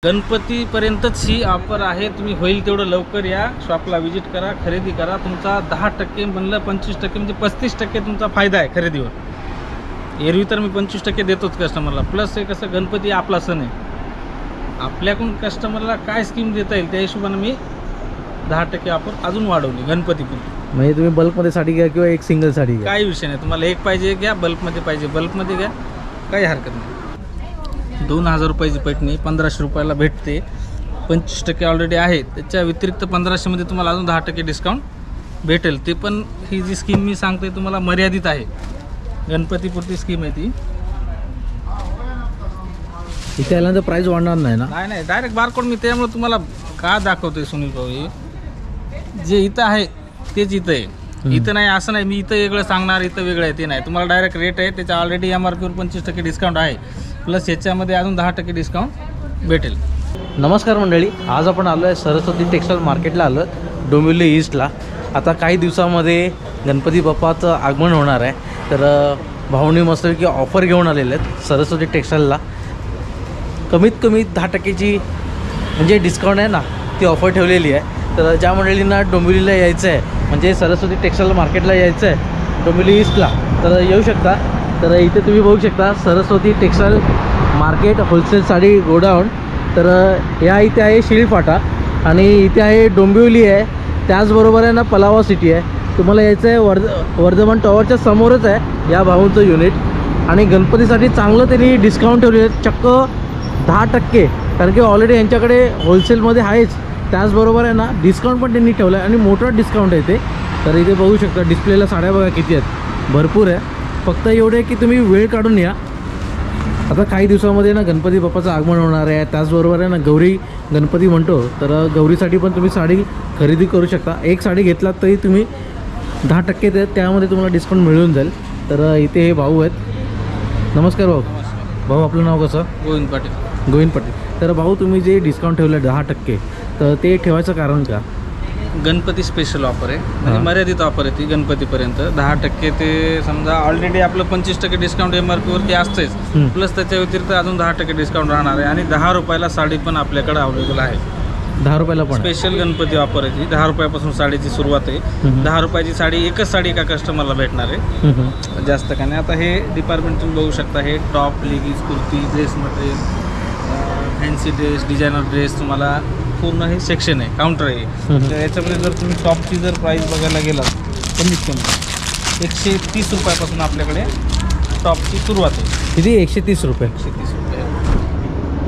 गणपतीपर्यंतच ही offer आहे। तुम्ही होईल तेवढं लवकर या, शॉपला विजिट करा, खरेदी करा। तुमचा 10% म्हणलं 25% म्हणजे 35% तुमचा फायदा आहे खरेदीवर। एरवी तर मी 25% देतोच कस्टमरला। प्लस हे कसं गणपती आपला सण आहे, आपल्याकडून कस्टमरला काय स्कीम देता येईल त्या हिशोबाने मी 10% ऑफर अजून वाढवली गणपतीपुरती। म्हणजे तुम्ही बल्कमध्ये साडी घ्या किंवा एक सिंगल साडी घ्या, काही विषय नाही। तुम्हाला एक पाहिजे घ्या, बल्कमध्ये पाहिजे बल्कमध्ये घ्या, काही हरकत नाही। 2000 रुपयाची पैठणी 1500 रुपयाला भेटते, 25% ऑलरेडी आहे। त्याच्या व्यतिरिक्त 1500 मध्ये तुम्हाला अजून 10% डिस्काउंट भेटेल। ते पण ही जी स्कीम मी सांगते तुम्हाला मर्यादित आहे, गणपतीपुरती स्कीम आहे ती। इथे आल्यानंतर प्राइस वाढणार नाही ना? नाही, डायरेक्ट बारकोड मी त्यामुळे तुम्हाला का दाखवतोय सुनील भाऊ, जे इथं आहे तेच इथं आहे। इथं नाही असं नाही, मी इथं वेगळं सांगणार इथं वेगळं आहे ते नाही। तुम्हाला डायरेक्ट रेट आहे, त्याच्या ऑलरेडी MRP वर 25% डिस्काउंट आहे, प्लस याच्यामध्ये अजून 10% डिस्काउंट भेटेल। नमस्कार मंडळी, आज आपण आलो आहे सरस्वती टेक्सटाईल मार्केटला आलो आहे, डोंबिवली ईस्टला। आता काही दिवसामध्ये गणपती बाप्पाचं आगमन होणार आहे, तर भाऊनी मस्तपैकी ऑफर घेऊन आलेले आहेत सरस्वती टेक्सटाईलला। कमीत कमी 10%ची म्हणजे डिस्काउंट आहे ना, ती ऑफर ठेवलेली आहे। तर ज्या मंडळींना डोंबिवलीला यायचं आहे, म्हणजे सरस्वती टेक्सटाईल मार्केटला यायचं आहे डोंबिवली ईस्टला, तर येऊ शकता। तर इथे तुम्ही बघू शकता Saraswati textile market wholesale sari godown. तर या इथे आहे शिळफाटा आणि इथे आहे डोंबिवली आहे, त्याचबरोबर आहे ना पलावा सिटी आहे। तुम्हाला यायचं आहे वर्धमान टॉवरच्या समोरच आहे या भाऊंचं युनिट। आणि गणपतीसाठी चांगलं त्यांनी डिस्काउंट ठेवले आहे, चक्क 10%, कारण की ऑलरेडी यांच्याकडे होलसेलमध्ये आहेच, त्याचबरोबर आहे ना डिस्काउंट पण त्यांनी ठेवलं आहे आणि मोठं डिस्काउंट आहे ते। तर इथे बघू शकता डिस्प्लेला साड्या बघा किती आहेत, भरपूर आहे। फक्त एवढे की तुम्ही वेळ काढून या। आता काही दिवसामध्ये ना गणपती बाप्पाचं आगमन होणार आहे, त्याचबरोबर आहे ना गौरी गणपती म्हणतो, तर गौरीसाठी पण तुम्ही साडी खरेदी करू शकता। एक साडी घेतलात तरी तुम्ही 10% देत, त्यामध्ये तुम्हाला डिस्काउंट मिळून जाईल। तर इथे हे भाऊ आहेत। नमस्कार भाऊ। भाऊ आपलं नाव कसं? गोविंद पाटील। गोविंद पाटील। तर भाऊ तुम्ही जे डिस्काउंट ठेवलं 10%, तर ते ठेवायचं कारण का? गणपती स्पेशल ऑफर आहे, म्हणजे मर्यादित ऑफर आहे ती गणपतीपर्यंत। 10% ते समजा ऑलरेडी आपलं 25% डिस्काउंट MRP वरती असतेच, प्लस त्याच्या व्यतिरिक्त अजून 10% डिस्काउंट राहणार आहे। आणि 10 रुपयाला साडी पण आपल्याकडे अवेलेबल आहे। 10 रुपयाला पण स्पेशल गणपती ऑफर आहे ती। 10 रुपयापासून साडीची सुरुवात आहे। 10 रुपयाची साडी, एकच साडी एका कस्टमरला भेटणार आहे, जास्त का नाही। आता हे डिपार्टमेंट तुम्ही बघू शकता, हे top, leggings, kurti, dress material, fancy dress, designer dress, तुम्हाला पूर्ण हे सेक्शन आहे, काउंटर आहे। तर याच्यामध्ये जर तुम्ही टॉपची जर प्राईस बघायला गेलात, कमीत कमी 130 रुपयापासून आपल्याकडे टॉपची सुरुवात आहे। किती? 130 रुपये। 130 रुपये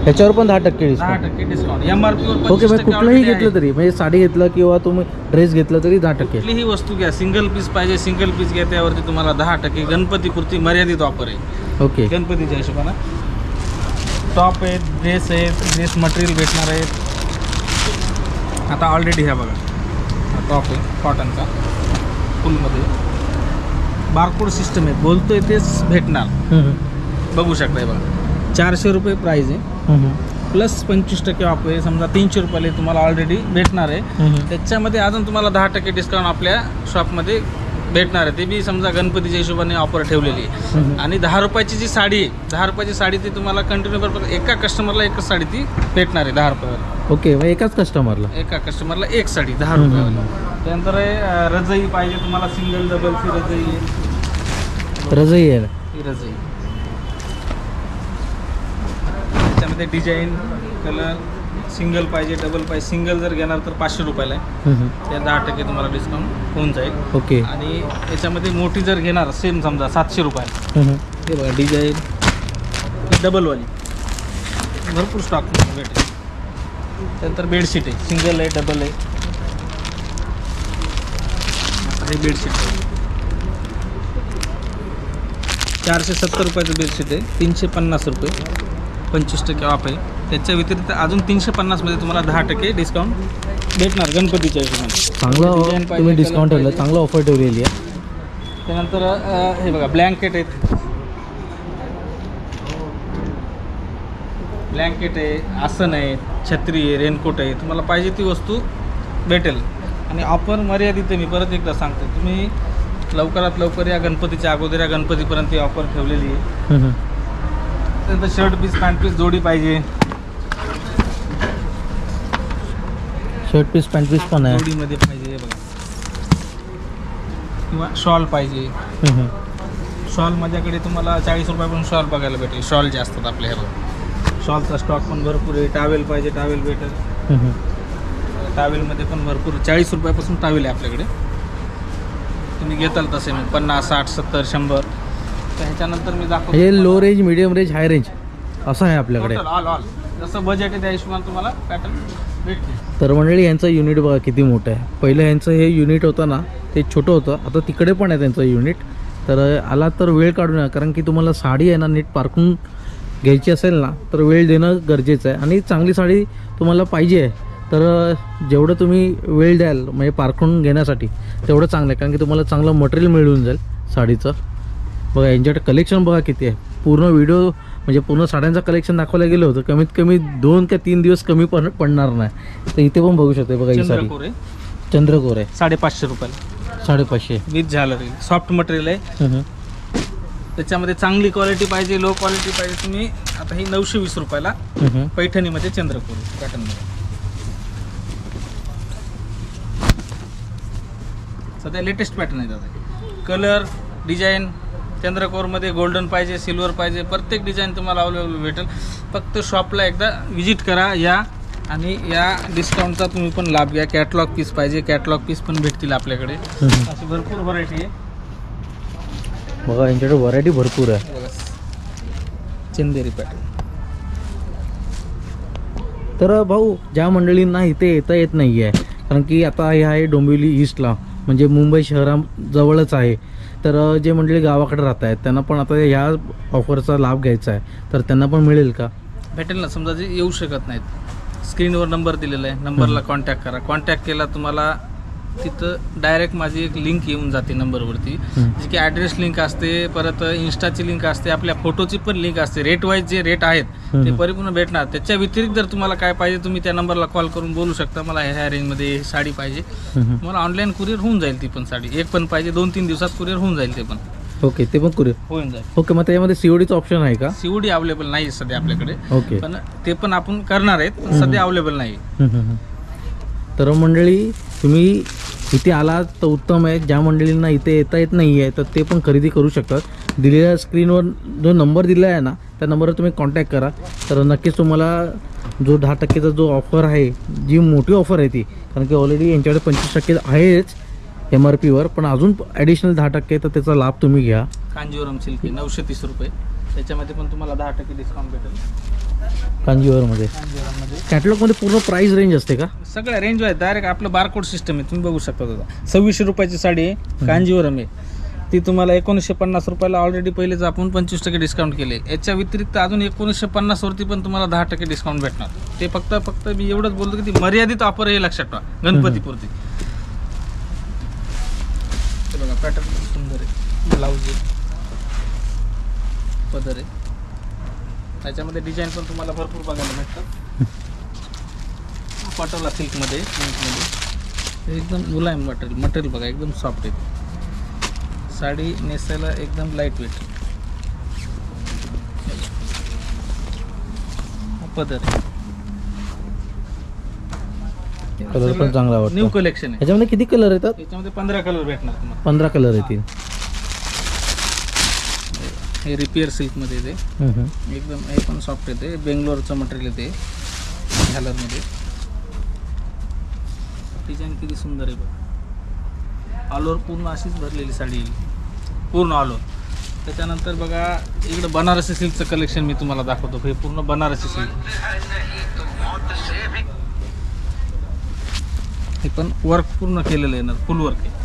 ह्याच्यावर पण 10% डिस्काउंट। 10% डिस्काउंट MRP वर। ओके, म्हणजे कुठलंही घेतलं तरी, म्हणजे साडी घेतलं किंवा तुम्ही ड्रेस घेतलं तरी 10%। कुठलीही वस्तू घ्या, सिंगल पीस पाहिजे सिंगल पीस घ्या, त्यावरती तुम्हाला 10% गणपतीपुरती मर्यादित ऑफर आहे। ओके, गणपतीच्या हिशोबानं टॉप आहेत, ड्रेस आहेत, ड्रेस मटेरियल भेटणार आहेत। आता ऑलरेडी ह्या बघा, हा टॉप आहे कॉटनचा, फुलमध्ये बारकोड सिस्टम आहे, बोलतोय तेच भेटणार। बघू शकताय बघा, 400 रुपये प्राईज आहे, प्लस 25% ऑफ आहे। समजा 300 रुपयाला तुम्हाला ऑलरेडी भेटणार आहे, त्याच्यामध्ये अजून तुम्हाला 10% डिस्काउंट आपल्या शॉपमध्ये भेटणार आहे। ते बी समजा गणपतीच्या हिशोबाने ऑफर ठेवलेली आहे। आणि 10 रुपयाची जी साडी आहे, 10 रुपयाची साडी ती तुम्हाला कंटिन्यू एका कस्टमरला एकच साडी ती भेटणार आहे 10 रुपयावर। ओके, मग एकाच कस्टमरला एका कस्टमरला एक साडी 10 रुपयावर। त्यानंतर रजई पाहिजे तुम्हाला, सिंगल डबलची रजई आहे, रजई आहे ही रजई। त्याच्यामध्ये डिझाईन, कलर, सिंगल पाहिजे डबल पाहिजे, सिंगल जर घेणार तर 500 रुपयाला आहे, त्या 10% तुम्हाला डिस्काउंट होऊन जाईल। ओके, आणि याच्यामध्ये मोठी जर घेणार सेम समजा 700 रुपये, हे बघा डिझाईन डबलवाली, भरपूर स्टॉक भेटेल। त्यानंतर बेडशीट आहे, सिंगल आहे डबल आहे, हे बेडशीट आहे 470 रुपयाचं बेडशीट आहे, 350 रुपये, 25% ऑफ आहे। त्याच्या व्यतिरिक्त अजून 350 मध्ये तुम्हाला 10% डिस्काउंट भेटणार गणपतीच्या हिशोबाने। चांगलं तुम्ही डिस्काउंट ठेवलं, चांगलं ऑफर ठेवलेली आहे। त्यानंतर हे बघा ब्लँकेट आहेत, ब्लँकेट आहे, आसन आहे, छत्री आहे, रेनकोट आहे, तुम्हाला पाहिजे ती वस्तू भेटेल। आणि ऑफर मर्यादित आहे, मी परत एकदा सांगतो, तुम्ही लवकरात लवकर या, गणपतीच्या अगोदर या, गणपतीपर्यंत ही ऑफर ठेवलेली आहे। त्यानंतर शर्ट पीस, पॅन्ट पीस जोडी पाहिजे, शर्ट पीस पॅन्ट पीस पण आहे. जोडीमध्ये पाहिजे हे बघा, किंवा शॉल पाहिजे. शॉल माझ्याकडे तुम्हाला 40 रुपयापासून शॉल बघायला भेटेल. शॉल जे असतात आपल्या ह्याला, शॉलचा स्टॉक पण भरपूर आहे. टावेल पाहिजे टावेल भेटेल. टावेलमध्ये पण भरपूर 40 रुपयापासून टावेल आहे आपल्याकडे. तुम्ही घेताल तसे मग 50, 60, 70, 100. तर ह्याच्यानंतर मी दाखवतो हे low range, medium range, high range असं आहे आपल्याकडे. ऑल जसं बजेट आहे त्या हिशोबाने तुम्हाला पॅटर्न भेटते. तर मंडळी यांचं युनिट बघा किती मोठं आहे. पहिलं यांचं हे युनिट होतं ना ते छोटं होतं, आता तिकडे पण आहे त्यांचं युनिट. तर आला तर वेळ काढून या, कारण की तुम्हाला साडी आहे ना नीट पारखून घ्यायची असेल ना तर वेळ देणं गरजेचं आहे. आणि चांगली साडी तुम्हाला पाहिजे आहे तर जेवढं तुम्ही वेळ द्याल म्हणजे पारखून घेण्यासाठी तेवढं चांगलं आहे, कारण की तुम्हाला चांगलं मटेरियल मिळून जाईल साडीचं. बघा यांच्याकडे कलेक्शन बघा किती आहे. पूर्ण व्हिडिओ म्हणजे पूर्ण साड्यांचं कलेक्शन दाखवायला गेलं होतं, कमीत कमी 2 ते 3 दिवस कमी पडणार नाही. तर इथे पण बघू शकते बघा ही साडी चंद्रकोर आहे. 550 रुपयाला 550 विथ झालर. सॉफ्ट मटेरियल आहे. त्याच्यामध्ये चांगली क्वालिटी पाहिजे, लो क्वालिटी पाहिजे. तुम्ही आता ही 920 रुपयाला पैठणीमध्ये चंद्रकोर पॅटर्नमध्ये. सध्या लेटेस्ट पॅटर्न आहे दादा. कलर डिझाईन चंद्रकोरमध्ये गोल्डन पाहिजे, सिल्वर पाहिजे, प्रत्येक डिझाईन तुम्हाला अवेलेबल भेटेल. फक्त शॉपला एकदा व्हिजिट करा या, आणि या डिस्काउंटचा तुम्ही पण लाभ घ्या. कॅटलॉग पीस पाहिजे, कॅटलॉग पीस पण भेटतील आपल्याकडे. अशी भरपूर व्हरायटी आहे बघा यांच्याकडे. व्हरायटी भरपूर आहे. बघा चंदेरी पॅटर्न. तर भाऊ ज्या मंडळींना इथे येता येत नाही आहे, कारण की आता हे आहे डोंबिवली ईस्टला म्हणजे मुंबई शहराजवळच आहे. तर जे मंडळी गावाकडे राहत आहेत त्यांना पण आता ह्या ऑफरचा लाभ घ्यायचा आहे, तर त्यांना पण मिळेल का? भेटेल ना. समजा जे येऊ शकत नाहीत, स्क्रीनवर नंबर दिलेला आहे, नंबरला कॉन्टॅक्ट करा. कॉन्टॅक्ट केला तुम्हाला तिथं डायरेक्ट माझी एक लिंक येऊन जाते नंबरवरती, जी की ॲड्रेस लिंक असते, परत इन्स्टाची लिंक असते, आपल्या फोटोची पण लिंक असते. रेट वाईज जे रेट आहेत ते परिपूर्ण भेटणार. त्याच्या व्यतिरिक्त जर तुम्हाला काय पाहिजे तुम्ही त्या नंबरला कॉल करून बोलू शकता, मला ह्या रेंजमध्ये साडी पाहिजे. मला ऑनलाईन कुरिअर होऊन जाईल ती पण साडी. एक पण पाहिजे 2-3 दिवसात कुरिअर होऊन जाईल ते पण. ओके, ते पण कुरिअर होऊन जाईल. ओके, मग त्याच्यामध्ये सीओडीचं ऑप्शन आहे का? सीओडी अवेलेबल नाही सध्या आपल्याकडे. ओके, पण ते पण आपण करणार आहेत, पण सध्या अवेलेबल नाही. तर मंडळी तुम्ही इथे आलात तर उत्तम आहे. ज्या मंडळींना इथे येता येत नाही आहे तर ते पण खरेदी करू शकतात. दिलेल्या स्क्रीनवर जो नंबर दिला आहे ना त्या नंबरवर तुम्ही कॉन्टॅक्ट करा. तर नक्कीच तुम्हाला जो 10% जो ऑफर आहे, जी मोठी ऑफर आहे ती, कारण की ऑलरेडी यांच्याकडे 25% आहेच MRPवर, पण अजून ॲडिशनल 10% तर त्याचा लाभ तुम्ही घ्या. कांजीवरम सिल्क 930 रुपये. त्याच्यामध्ये पण तुम्हाला 10% डिस्काउंट भेटेल. कांजीवरमध्ये कांजीवरममध्ये कॅटलॉगमध्ये पूर्ण प्राईस रेंज असते का? सगळ्या रेंज आहे. डायरेक्ट आपलं बारकोड सिस्टम आहे, तुम्ही बघू शकता. दादा 2600 रुपयाची साडी आहे, कांजीवरम आहे. ती तुम्हाला 1950 रुपयाला ऑलरेडी पहिलेच आपण 25% डिस्काउंट केले. याच्या व्यतिरिक्त अजून 1950 वरती पण तुम्हाला 10% डिस्काउंट भेटणार. ते फक्त मी एवढंच बोलतो की ती मर्यादित ऑफर आहे, लक्षात ठेवा, गणपतीपुरती. बघा पॅटर्न सुंदर आहे. ब्लाऊज आहे, पदर आहे. त्याच्यामध्ये डिझाईन पण तुम्हाला भरपूर बघायला भेटतात. पटोला सिल्कमध्ये, एकदम मुलायम मटेरियल बघा, एकदम सॉफ्ट आहे. साडी नेसायला एकदम लाईट वेट. पदर कलर पण चांगला वाटतो. न्यू कलेक्शन आहे. ह्याच्यामध्ये किती कलर येतात? याच्यामध्ये 15 कलर भेटणार तुम्हाला. 15 कलर येतील. हे रिपेअर सिल्कमध्ये येते, एकदम हे पण सॉफ्ट येते. बेंगलोरचं मटेरियल येते झालरमध्ये. डिझाईन किती सुंदर आहे बघा. ऑल ओव्हर पूर्ण अशीच भरलेली साडी येईल, पूर्ण ऑल ओव्हर. त्याच्यानंतर बघा इकडं बनारसी सिल्कचं कलेक्शन मी तुम्हाला दाखवतो. हे पूर्ण बनारसी सिल्क. हे पण वर्क पूर्ण केलेलं येणार, फुल वर्क आहे.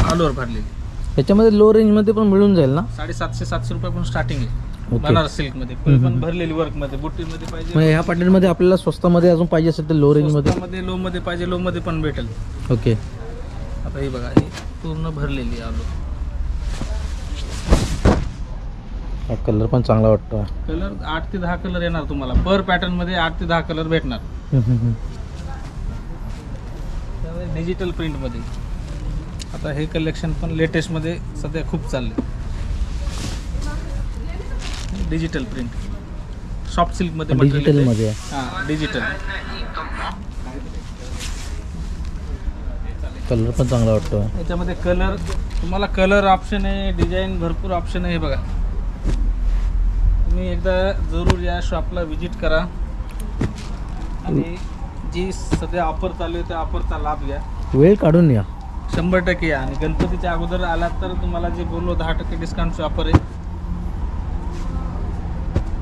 ऑल ओव्हर भरलेली. ह्याच्यामध्ये लो रेंजमध्ये पण मिळून जाईल ना? 750-700 रुपयापासून स्टार्टिंग आहे ओके. बनारस सिल्कमध्ये. पण भरलेली वर्कमध्ये, बुट्टीमध्ये पाहिजे. मग ह्या पॅटर्नमध्ये आपल्याला स्वस्तामध्ये अजून पाहिजे असेल तर लो रेंजमध्ये, लो मध्ये पाहिजे, लो मध्ये पण भेटेल. ओके. आता हे बघा, ही पूर्ण भरलेली आलो. हा कलर पण चांगला वाटतो. कलर 8 ते 10 कलर येणार तुम्हाला पर पॅटर्न मध्ये. 8 ते 10 कलर भेटणार. डिजिटल प्रिंट मध्ये आता हे कलेक्शन पण लेटेस्ट मध्ये सध्या खूप चालले. डिजिटल प्रिंट सॉफ्ट सिल्कमध्ये डिजिटलमध्ये हां डिजिटल. कलर पण चांगला वाटतो. याच्यामध्ये कलर तुम्हाला कलर ऑप्शन आहे, डिझाईन भरपूर ऑप्शन आहे. हे बघा तुम्ही एकदा जरूर या शॉपला व्हिजिट करा आणि जी सध्या ऑफर चालू आहे त्या ऑफरचा लाभ घ्या. वेळ काढून या 100% या. आणि गणपतीच्या अगोदर आलात तर तुम्हाला जे बोललो 10% डिस्काउंटची ऑफर आहे.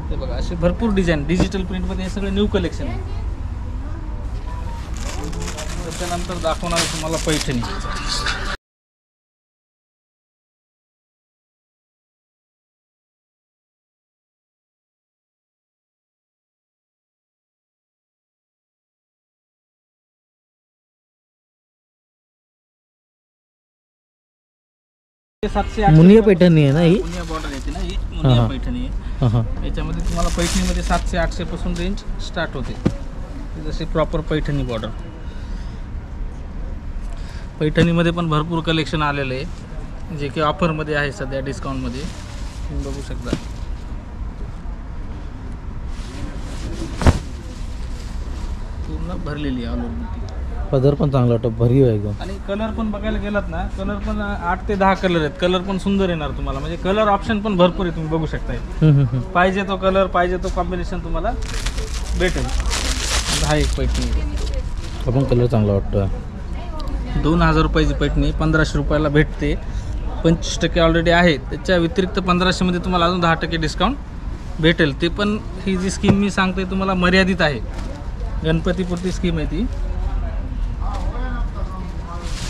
ते बघा असे भरपूर डिझाईन डिजिटल प्रिंटमध्ये हे सगळे न्यू कलेक्शन आहे. त्याच्यानंतर दाखवणार आहे तुम्हाला पैठणी. मुनिया पैठणी आहे ना ही? मुनिया बॉर्डर येते ना ही मुनिया पैठणी आहे. याच्यामध्ये तुम्हाला पैठणीमध्ये 700-800 पासून रेंज स्टार्ट होते. जसे प्रॉपर पैठणी बॉर्डर. पैठणीमध्ये पण भरपूर कलेक्शन आलेलं आहे जे की ऑफरमध्ये आहे सध्या डिस्काउंटमध्ये. तुम्ही बघू शकता. पूर्ण भरलेली आहे ऑल ओव्हर. पदर पण चांगला वाटतो, भरीव आहे एकदम. आणि कलर पण बघायला गेलात ना, कलर पण 8 ते 10 कलर आहेत. कलर पण सुंदर येणार तुम्हाला. म्हणजे कलर ऑप्शन पण भरपूर आहे. तुम्ही बघू शकता. पाहिजे तो कलर पाहिजे तो कॉम्बिनेशन तुम्हाला भेटेल. हा एक पैठणी आपण कलर चांगला वाटतो. 2000 रुपयाची पैठणी 1500 रुपयाला भेटते. 25% ऑलरेडी आहे. त्याच्या व्यतिरिक्त 1500 मध्ये तुम्हाला अजून 10% डिस्काउंट भेटेल. ते पण ही जी स्कीम मी सांगतोय तुम्हाला मर्यादित आहे. गणपतीपुरती स्कीम आहे ती.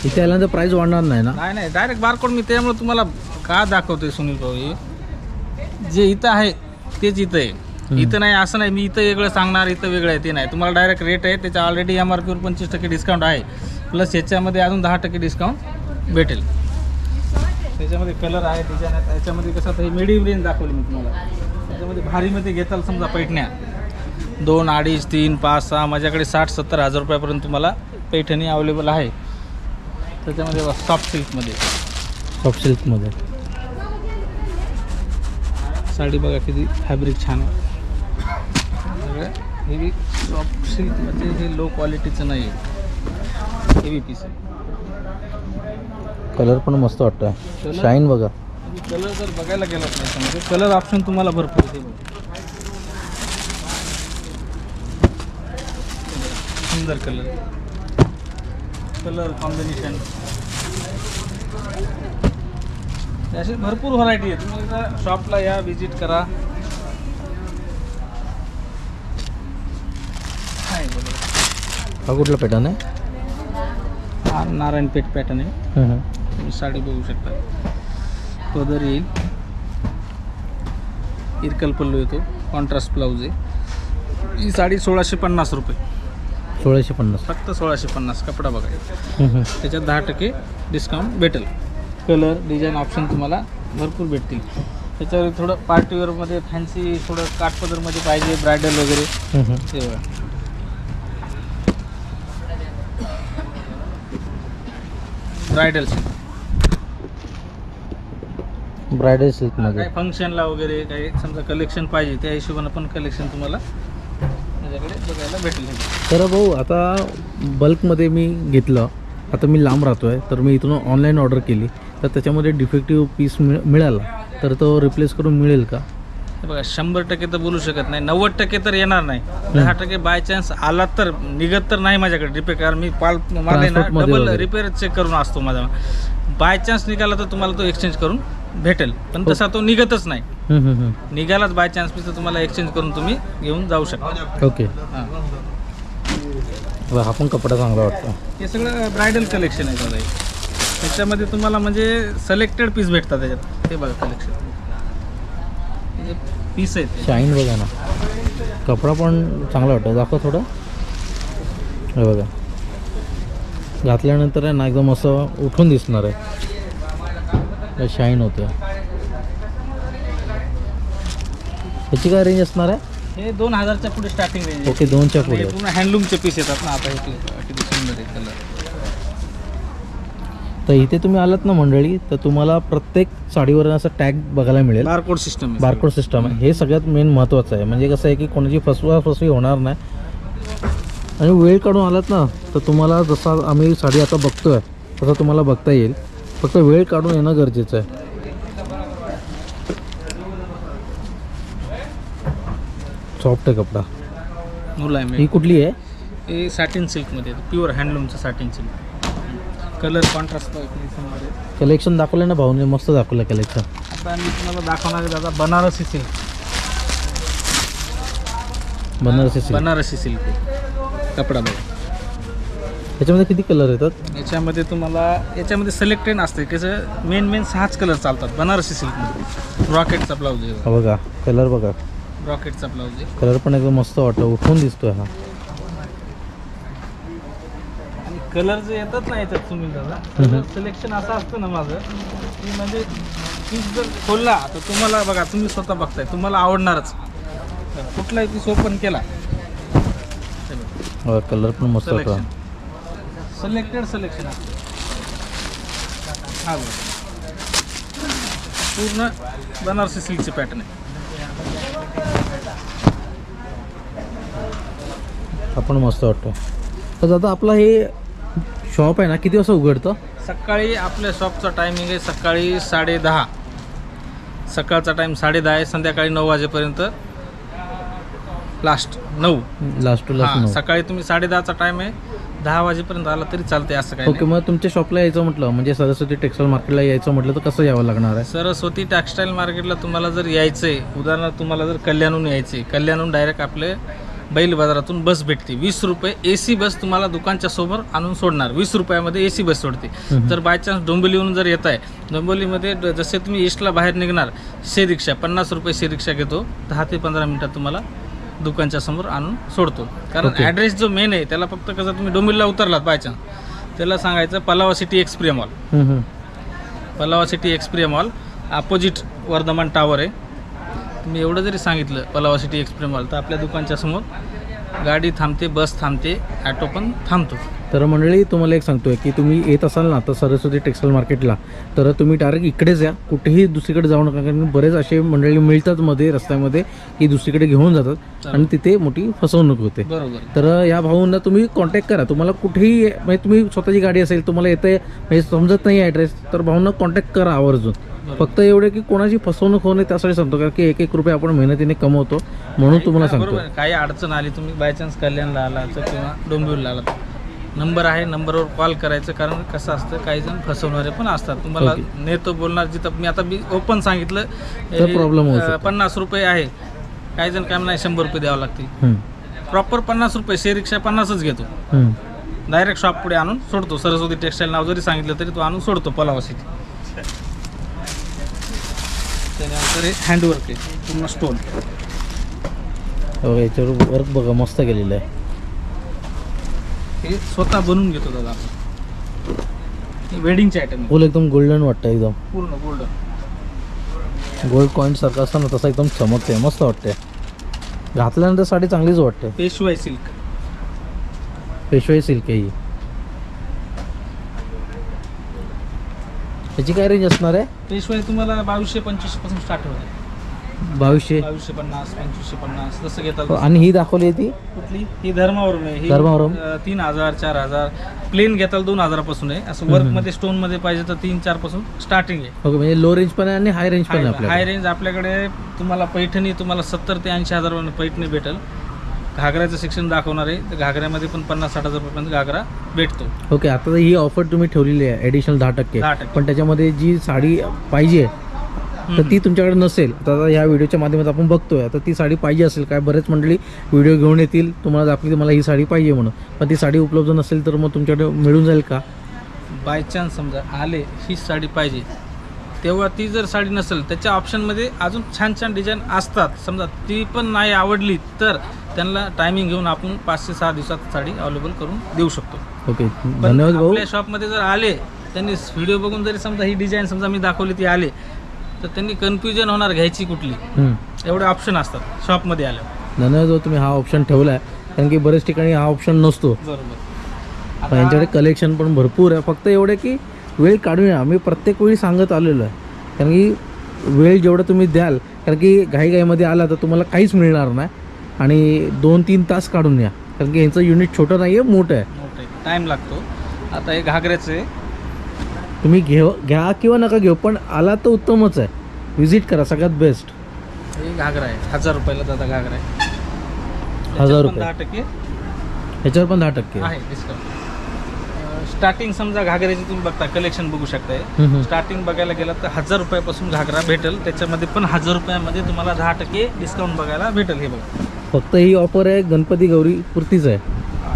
इथे आल्यानंतर प्राईस वाढणार नाही ना? नाही डायरेक्ट बारकोड. मी त्यामुळे तुम्हाला का दाखवतोय सुनील भाऊ, हे जे इथं आहे तेच इथं आहे. इथं नाही असं नाही मी इथं वेगळं सांगणार इथं वेगळं आहे ते नाही. तुम्हाला डायरेक्ट रेट आहे त्याच्या ऑलरेडी MRPवर 25% डिस्काउंट आहे. प्लस याच्यामध्ये अजून 10% डिस्काउंट भेटेल. त्याच्यामध्ये कलर आहे डिझाईन आहे. याच्यामध्ये कसं आता हे मिडियम रेंज दाखवली मी तुम्हाला. त्याच्यामध्ये भारीमध्ये घेताल समजा पैठण्या 2, 2.5, 3, 5, 6 माझ्याकडे 60-70 हजार रुपयापर्यंत तुम्हाला पैठणी अवेलेबल आहे. त्याच्यामध्ये सॉफ्ट सिल्कमध्ये साडी बघा किती फॅब्रिक छान आहे. हेवी सॉफ्ट सिल्क म्हणजे हे लो क्वालिटीचं नाही आहे. हेवी पीस आहे. कलर पण मस्त वाटतं. शाईन बघा. कलर जर बघायला गेला त्याच्यामध्ये कलर ऑप्शन तुम्हाला भरपूर आहे. सुंदर कलर कॉम्बिनेशन अशी भरपूर व्हरायटी आहे. तुम्ही एकदा शॉपला या व्हिजिट करा. हा कुठला पॅटर्न आहे? हा नारायणपेठ पॅटर्न आहे. तुम्ही साडी बघू शकता. पदर येईल, इरकल पल्लू येतो, कॉन्ट्रास्ट ब्लाऊज आहे. ही साडी 1650 रुपये. 1650 फक्त 1650. कपडा बघा. त्याच्यात 10% डिस्काउंट भेटेल. कलर डिझाईन ऑप्शन तुम्हाला भरपूर भेटतील. त्याच्यावर थोडं पार्टीवेअरमध्ये फॅन्सी थोडं काठपदरमध्ये पाहिजे ब्रायडल वगैरे ते बघा. ब्रायडल सिल्कमध्ये काही फंक्शनला वगैरे काही समजा कलेक्शन पाहिजे त्या हिशोबानं पण कलेक्शन तुम्हाला त्याच्याकडे बघायला भेटेल. तर भाऊ आता बल्कमध्ये मी घेतलं. आता मी लांब राहतो आहे तर मी इथून ऑनलाईन ऑर्डर केली तर त्याच्यामध्ये डिफेक्टिव्ह पीस मिळाला तर तो रिप्लेस करून मिळेल का? बघा 100% तर बोलू शकत नाही. 90% तर येणार नाही. 10% बाय चान्स आला तर निघत तर नाही माझ्याकडे रिपेअर. कारण मी मला ना डबल रिपेअर चेक करून असतो माझा. बाय चान्स निघाला तर तुम्हाला तो एक्सचेंज करून भेटेल. पण तसा तो निघतच नाही. निघालाच बाय चान्स तर तुम्हाला एक्सचेंज करून तुम्ही घेऊन जाऊ शकता. ओके. हा पण कपडा चांगला वाटतो. हे सगळं ब्रायडल कलेक्शन आहे दादा. त्याच्यामध्ये तुम्हाला म्हणजे सिलेक्टेड पीस भेटतात त्याच्यात. ते बघा कलेक्शन पीस आहेत. शाईन बघा ना. कपडा पण चांगला वाटतो. दाखव थोडं. हे बघा घातल्यानंतर आहे ना एकदम असं उठून दिसणार आहे. शाईन होतं. ह्याची काय रेंज असणार आहे? हे 2000च्या पुढे स्टार्टिंग रेंज. ओके 2च्या पुढे. पूर्ण हँडलूमचे पीस येतात ना. आता हे किती सुंदर आहे कलर. तर इथे तुम्ही आलात ना मंडळी, तर तुम्हाला प्रत्येक साडीवर असा टॅग बघायला मिळेल. बारकोड सिस्टम बारकोड सिस्टम आहे, हे सगळ्यात मेन महत्त्वाचं आहे. म्हणजे कसं आहे की कोणाची फसवी होणार नाही. आणि वेळ काढून आलात ना तर तुम्हाला जसा आम्ही साडी आता बघतोय तसं तुम्हाला बघता येईल. फक्त वेळ काढून येणं गरजेचं आहे. सॉफ्ट आहे कपडा. मुलायम ही कुठली आहे? हे सॅटिन सिल्कमध्ये प्युअर हँडलूमचं सॅटिन सिल्क. कलर कॉन्ट्रास्ट मध्ये कलेक्शन दाखवलं ना भाऊने, मस्त दाखवलं कलेक्शन. आता मी तुम्हाला दाखवणार आहे दादा बनारसी सिल्क. बनारसी सिल्क कपडा बघा. याच्यामध्ये किती कलर येतात? याच्यामध्ये तुम्हाला याच्यामध्ये सिलेक्टेड असते. कसं मेन 6च कलर चालतात बनारसी सिल्कमध्ये. रॉकेटचा ब्लाऊज आहे हा बघा, कलर बघा, रॉकेटचा ब्लाऊज आहे. कलर पण एकदम मस्त वाटतं, उठून दिसतोय हा. आणि कलर जे येतात ना याच्यात तुम्ही दादा, सिलेक्शन असं असतं ना माझं की म्हणजे पीस जर खोलला तर तुम्हाला बघा, तुम्ही स्वतः बघताय, तुम्हाला आवडणारच. कुठलाही पीस ओपन केला, कलर पण मस्त वाटतो. सिलेक्टेड सिलेक्शन असतं. हा बघा, पूर्ण बनारसी सिल्कचे पॅटर्न आहे. आपण मस्त वाटतो. तर दादा आपला हे शॉप आहे ना किती वाजता उघडतं? सकाळी आपल्या शॉपचा टायमिंग आहे सकाळी 10:30. सकाळचा टाईम 10:30 आहे. संध्याकाळी 9 वाजेपर्यंत लास्ट 9. Last to last 9. सकाळी तुम्ही 10:30चा टाईम आहे, 10 वाजेपर्यंत आला तरी चालते, असं काय. ओके, मग तुमच्या शॉपला यायचं म्हटलं म्हणजे सरस्वती टेक्सटाईल मार्केटला यायचं म्हटलं तर कसं यावं लागणार आहे? सरस्वती टेक्सटाईल मार्केटला तुम्हाला जर यायचं आहे, उदाहरणार्थ तुम्हाला जर कल्याणहून यायचं आहे, कल्याणहून डायरेक्ट आपले बैल बाजारातून बस भेटते. 20 रुपये AC बस तुम्हाला दुकानच्या समोर आणून सोडणार. 20 रुपयामध्ये AC बस सोडते. जर बाय चान्स डोंबिवलीहून जर येत आहे, डोंबिवलीमध्ये जसे तुम्ही ईस्टला बाहेर निघणार, शे रिक्षा 50 रुपये शे रिक्षा घेतो. 10 ते 15 मिनिटात तुम्हाला दुकानच्या समोर आणून सोडतो. कारण ॲड्रेस जो मेन आहे त्याला फक्त कसं, तुम्ही डोंबिवलीला उतरलात बाय चान्स, त्याला सांगायचं Palava city Xperia mall. Palava city Xperia mall opposite Vardhaman tower आहे. तुम्ही एवढं जरी सांगितलं पलावा सिटी एक्सप्रेस मॉल, तर आपल्या दुकानच्या समोर गाडी थांबते, बस थांबते, ॲटो पण थांबतो. तर मंडळी तुम्हाला एक सांगतोय की तुम्ही येत असाल ना तर सरस्वती टेक्सटाईल मार्केटला, तर तुम्ही डायरेक्ट इकडेच या, कुठेही दुसरीकडे जाऊ नका. कारण बरेच असे मंडळी मिळतात मध्ये रस्त्यामध्ये की दुसरीकडे घेऊन जातात आणि तिथे मोठी फसवणूक होते. बरोबर. तर या भाऊंना तुम्ही कॉन्टॅक्ट करा. तुम्हाला कुठेही म्हणजे तुम्ही स्वतःची गाडी असेल, तुम्हाला येते म्हणजे समजत नाही ॲड्रेस, तर भाऊंना कॉन्टॅक्ट करा आवर्जून. फक्त एवढे की कोणाची फसवणूक होणे त्यासाठी सांगतो, कारण की 1-1 रुपये आपण मेहनतीने कमवतो म्हणून तुम्हाला सांगतो. काही अडचण आली, तुम्ही बाय चान्स कल्याणला आला तर किंवा डोंबिवलीला आला, नंबर आहे, नंबरवर कॉल करायचं. कारण कसं असतं, काही जण फसवणारे पण असतात. तुम्हाला नेतो बोलणार, जिथं मी ओपन सांगितलं प्रॉब्लेम होऊ शकतो. 50 रुपये आहे, काही जण काय नाही 100 रुपये द्यावं लागतील. प्रॉपर 50 रुपये शे रिक्षा 50च घेतो. डायरेक्ट शॉप पुढे आणून सोडतो. सरस्वती टेक्सटाईल नाव जरी सांगितलं तरी तो आणून सोडतो पलावा सिटी. त्यानंतर हे हँडवर्क आहे, पूर्ण स्टोन. याच्यावर वर्क बघा मस्त केलेलं आहे. हे स्वतः बनवून घेतो दादा आपण. वेडिंगचे आयटम फुल एकदम गोल्डन वाटतं, एकदम पूर्ण गोल्ड कॉईन सारखं असतं ना तसं एकदम चमकते, मस्त वाटते. घातल्यानंतर साडी चांगलीच वाटते. पेशवाई सिल्क. पेशवाई सिल्क आहे ही. याची काय रेंज असणार आहे? पेशवाई तुम्हाला 2200-2500 पासून स्टार्ट होते. 2200, 2250, 2550 जसं घेतात. आणि ही दाखवली आहे ती कुठली? ही धर्मावरून आहे. धर्मावरून 3000, 4000. प्लेन घेताल 2000 पासून आहे. असं वर्कमध्ये स्टोनमध्ये पाहिजे तर 3-4 पासून स्टार्टिंग आहे. ओके, म्हणजे लो रेंज पण आहे आणि हाय रेंज पण आहे आपल्याकडे. हाय रेंज आपल्याकडे तुम्हाला पैठणी तुम्हाला 70 ते 80 हजार पैठणी भेटेल. घागऱ्याचं सेक्शन दाखवणार आहे, तर घागऱ्यामध्ये पण 50-60 हजार रुपयापर्यंत घागरा भेटतो. ओके, आता ही ऑफर तुम्ही ठेवलेली आहे ॲडिशनल 10%. पण त्याच्यामध्ये जी साडी पाहिजे तर ती तुमच्याकडे नसेल. आता ह्या व्हिडिओच्या माध्यमातून आपण बघतोय, तर ती साडी पाहिजे असेल काय, बरेच मंडळी व्हिडिओ घेऊन येतील तुम्हाला दाखवली मला ही साडी पाहिजे म्हणून, पण ती साडी उपलब्ध नसेल तर मग तुमच्याकडे मिळून जाईल का? बाय चान्स समजा आले हीच साडी पाहिजे, तेव्हा ती जर साडी नसेल त्याच्या ऑप्शनमध्ये अजून छान छान डिझाईन असतात. समजा ती पण नाही आवडली तर त्यांना टायमिंग घेऊन आपण 5 ते 6 दिवसात साडी अवेलेबल करून देऊ शकतो. ओके, धन्यवाद भाऊ. आपल्या शॉपमध्ये जर आले, त्यांनी व्हिडिओ बघून जरी समजा ही डिझाईन समजा मी दाखवली ती आले, तर त्यांनी कन्फ्युजन होणार घ्यायची कुठली, एवढे ऑप्शन असतात शॉपमध्ये आल्यावर. धन्यवाद भाऊ, तुम्ही हा ऑप्शन ठेवला आहे, कारण की बरेच ठिकाणी हा ऑप्शन नसतो. बरोबर. यांच्याकडे कलेक्शन पण भरपूर आहे. फक्त एवढे की वेळ काढून या. मी प्रत्येक वेळी सांगत आलेलो आहे, कारण की वेळ जेवढं तुम्ही द्याल, कारण की घाईघाईमध्ये आला तर तुम्हाला काहीच मिळणार नाही. आणि 2-3 तास काढून या, कारण की यांचं युनिट छोटं नाही आहे, मोठं आहे. टाईम लागतो. आता हे घागऱ्याचे तुम्ही घ्या किंवा नका घेऊ, पण आला तर उत्तमच आहे. व्हिजिट करा, सगळ्यात बेस्ट. हे घागरा आहे 1000 रुपयाला दादा घागरा आहे. 1000 रुपये. 10% ह्याच्यावर पण 10% आहे डिस्काउंट. स्टार्टिंग समजा घागऱ्याची तुम्ही बघता कलेक्शन बघू शकताय. स्टार्टिंग बघायला गेलं तर 1000 रुपयापासून घागरा भेटेल. त्याच्यामध्ये पण 1000 रुपयामध्ये तुम्हाला 10% डिस्काउंट बघायला भेटेल. हे बघा, फक्त ही ऑफर आहे गणपती गौरी पुरतीच आहे.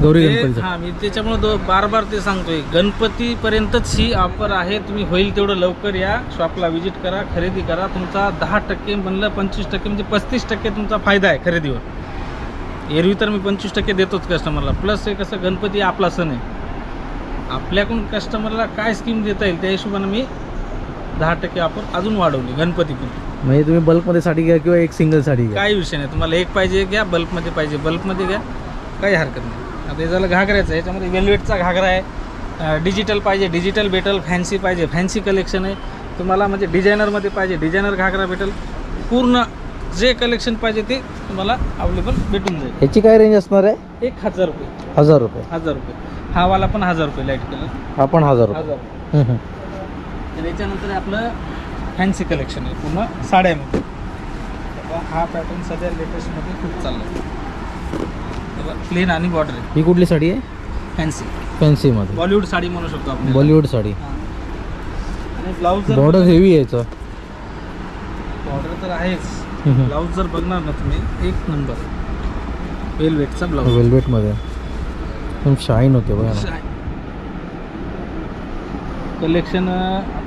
गौरी गणपती. हां, मी त्याच्यामुळे बार ते सांगतोय, गणपतीपर्यंतच ही ऑफर आहे. तुम्ही होईल तेवढं लवकर या, शॉपला व्हिजिट करा, खरेदी करा. तुमचा 10% म्हणलं 25% म्हणजे 35% तुमचा फायदा आहे खरेदीवर. एरवी तर मी 25% देतोच कस्टमरला. प्लस हे कसं, गणपती आपला सण आहे, आपल्याकडून कस्टमरला काय स्कीम देता येईल त्या हिशोबाने मी 10% ऑफर अजून वाढवली गणपतीपूर्वी. म्हणजे तुम्ही बल्कमध्ये साडी घ्या किंवा एक सिंगल साडी घ्या, काही विषय नाही. तुम्हाला एक पाहिजे घ्या, बल्कमध्ये पाहिजे बल्कमध्ये घ्या, काही हरकत नाही. आता हे झालं घागऱ्याचं. ह्याच्यामध्ये वेल्वेटचा घागरा आहे. डिजिटल पाहिजे डिजिटल भेटेल, फॅन्सी पाहिजे फॅन्सी कलेक्शन आहे तुम्हाला. म्हणजे डिझायनरमध्ये पाहिजे डिझायनर घागरा भेटेल. पूर्ण जे कलेक्शन पाहिजे ते तुम्हाला अवेलेबल भेटून जाईल. ह्याची काय रेंज असणार आहे? 1000 रुपये. 1000 रुपये. 1000 रुपये. हा वाला पण 1000 रुपये लाईट कलर. हा पण 1000 रुपये. 1000. तर याच्यानंतर आपलं फॅन्सी कलेक्शन आहे पूर्ण साड्यामध्ये. हा पॅटर्न सध्या लेटेस्टमध्ये खूप चालला आहे. प्लेन आणि बॉर्डर आहे. ही कुठली साडी आहे? फॅन्सी. फॅन्सीमध्ये बॉलिवूड साडी म्हणू शकतो आपण. बॉलिवूड साडी. आणि ब्लाऊज बॉर्डर हेवी आहे याचं. बॉर्डर तर आहेच. ब्लाऊज जर बघणार ना तुम्ही, एक नंबर वेलवेटचा ब्लाऊज. वेल्वेटमध्ये एकदम शाईन होते बघा ना. कलेक्शन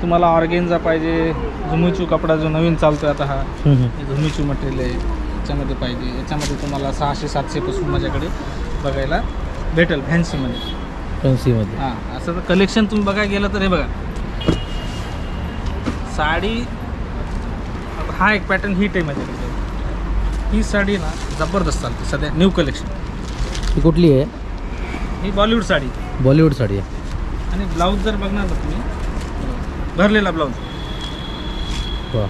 तुम्हाला ऑर्गेन्झा पाहिजे, झुमिचू कपडा जो नवीन चालतोय आता, हा झुमिचू मटेरियल आहे, याच्यामध्ये पाहिजे. याच्यामध्ये तुम्हाला 600-700 पासून माझ्याकडे बघायला भेटेल फॅन्सीमध्ये. फॅन्सीमध्ये हां, असं तर कलेक्शन तुम्ही बघायला गेलं तर हे बघा, साडी हा एक पॅटर्न हिट आहे माझ्याकडे. ही साडी ना जबरदस्त चालते सध्या, न्यू कलेक्शन. ही कुठली आहे? ही बॉलिवूड साडी. बॉलिवूड साडी आहे. आणि ब्लाऊज जर बघणार ना तुम्ही, भरलेला ब्लाऊज. वा,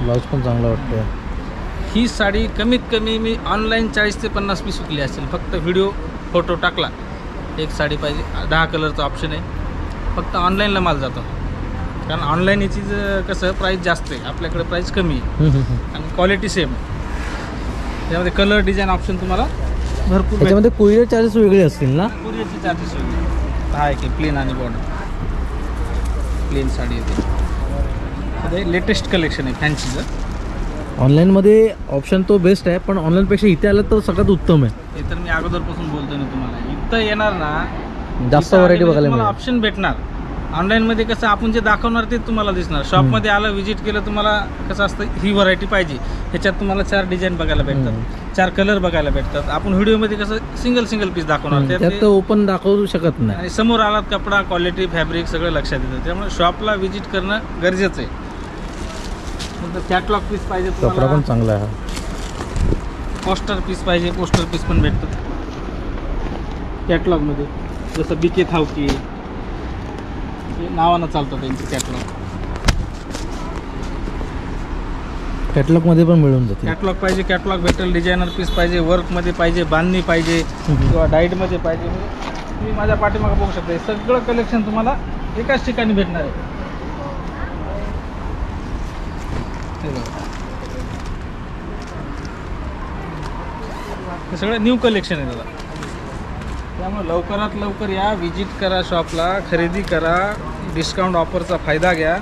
ब्लाऊज पण चांगला वाटतो. ही साडी कमीत कमी मी ऑनलाईन 40 ते 50 पीस विकली असेल. फक्त व्हिडिओ फोटो टाकला, एक साडी पाहिजे, 10 कलरचा ऑप्शन आहे. फक्त ऑनलाईनला माल जातो, कारण ऑनलाईन याची कसं प्राईस जास्त आहे, आपल्याकडे प्राईस कमी आहे आणि क्वालिटी सेम आहे. त्यामध्ये कलर डिझाईन ऑप्शन तुम्हाला भरपूर. त्याच्यामध्ये कुरिअर चार्जेस वेगळे असतील ना? कुरिअरचे चार्जेस वेगळे. हा आहे की प्लेन आणि बॉर्डर. प्लेन साडी येते. लेटेस्ट कलेक्शन आहे फॅन्सीचं. ऑनलाईनमध्ये ऑप्शन तो बेस्ट आहे, पण ऑनलाईनपेक्षा इथे आलं तर सगळ्यात उत्तम आहे. हे तर मी अगोदरपासून बोलतोय ना तुम्हाला. इथं येणार ना, जास्त व्हरायटी बघायला मिळेल. ऑप्शन भेटणार. ऑनलाईनमध्ये कसं आपण जे दाखवणार ते तुम्हाला दिसणार. शॉपमध्ये आलं, व्हिजिट केलं, तुम्हाला कसं असतं, ही व्हरायटी पाहिजे, ह्याच्यात तुम्हाला 4 डिझाईन बघायला भेटतात, 4 कलर बघायला भेटतात. आपण व्हिडिओमध्ये कसं सिंगल पीस दाखवणार, त्यात ओपन दाखवू शकत नाही. आणि समोर आलात कपडा, क्वालिटी, फॅब्रिक सगळं लक्षात येतं. त्यामुळे शॉपला व्हिजिट करणं गरजेचं आहे. नंतर कॅटलॉग पीस पाहिजे कपडा तुम्हाला, पण चांगला आहे. पोस्टर पीस पाहिजे, पोस्टर पीस पण भेटतात कॅटलॉगमध्ये. जसं बीके थावकी नावानं चालतं त्यांचे कॅटलॉग. कॅटलॉगमध्ये पण मिळून जाते. कॅटलॉग पाहिजे, कॅटलॉग भेटेल. डिझायनर पीस पाहिजे, वर्कमध्ये पाहिजे, बांधणी पाहिजे किंवा डाईटमध्ये पाहिजे. तुम्ही माझ्या पाठीमागं बघू शकता, हे सगळं कलेक्शन तुम्हाला एकाच ठिकाणी भेटणार आहे. हे सगळं न्यू कलेक्शन आहे दादा. त्यामुळे लवकरात लवकर या, व्हिजिट करा शॉपला, खरेदी करा, डिस्काउंट ऑफरचा फायदा घ्या.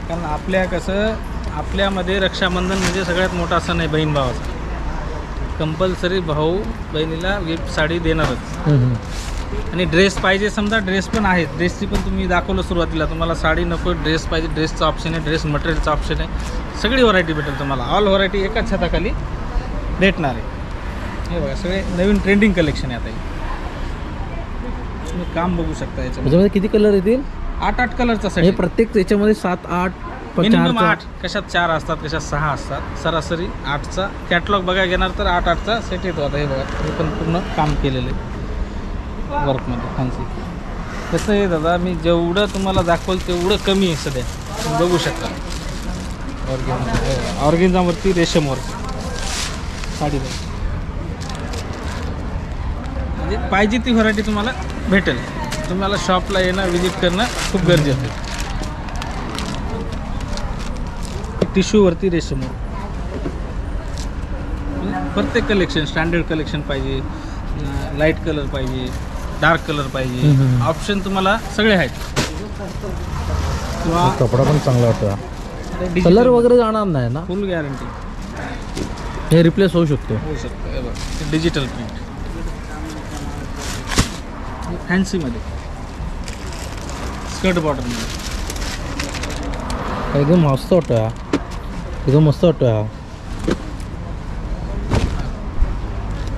कारण आपल्यामध्ये रक्षाबंधन म्हणजे सगळ्यात मोठा सण आहे बहीण भावाचा. कंपल्सरी भाऊ बहिणीला गिफ्ट साडी देणारच. आणि ड्रेस पाहिजे, समजा ड्रेस पण आहे. ड्रेसची पण तुम्ही दाखवलं सुरुवातीला, तुम्हाला साडी नको, ड्रेस पाहिजे, ड्रेसचं ऑप्शन आहे, ड्रेस मटेरियलचं ऑप्शन आहे. सगळी व्हरायटी भेटेल तुम्हाला. ऑल व्हरायटी एकाच छताखाली भेटणार आहे. हे बघा, सगळे नवीन ट्रेंडिंग कलेक्शन आहे. आता तुम्ही काम बघू शकता. याच्यामध्ये किती कलर येतील? 8 कलरचा सेट. हे प्रत्येक याच्यामध्ये 7-8 मिनिमम 8. कशात 4 असतात, कशात 6 असतात. सरासरी 8चा कॅटलॉग बघायला घेणार तर 8-8चा सेट येतो. आता हे बघा, हे पण पूर्ण काम केलेलं आहे वर्कमध्ये फॅन्सी. कसं आहे दादा, मी जेवढं तुम्हाला दाखवलं तेवढं कमी आहे सध्या, तुम्ही बघू शकता. ऑर्गेन्झावरती रेशम वर्क साडी म्हणजे पाहिजे ती व्हरायटी तुम्हाला भेटेल. तुम्हाला शॉपला येणं, विजिट करणं खूप गरजेचं आहे. टिश्यूवरती रेशम वर्क, प्रत्येक कलेक्शन, स्टँडर्ड कलेक्शन पाहिजे, लाईट कलर पाहिजे, डार्क कलर पाहिजे, ऑप्शन तुम्हाला सगळे आहेत. किंवा कपडा पण चांगला वाटतो. कलर वगैरे जाणार नाही ना? फुल गॅरंटी. हे रिप्लेस होऊ शकतो. होऊ शकतं. हे बघा, डिजिटल प्रिंट फॅन्सीमध्ये, स्कर्ट बॉर्डरमध्ये एकदम मस्त वाटतो हा. एकदम मस्त वाटतो हा.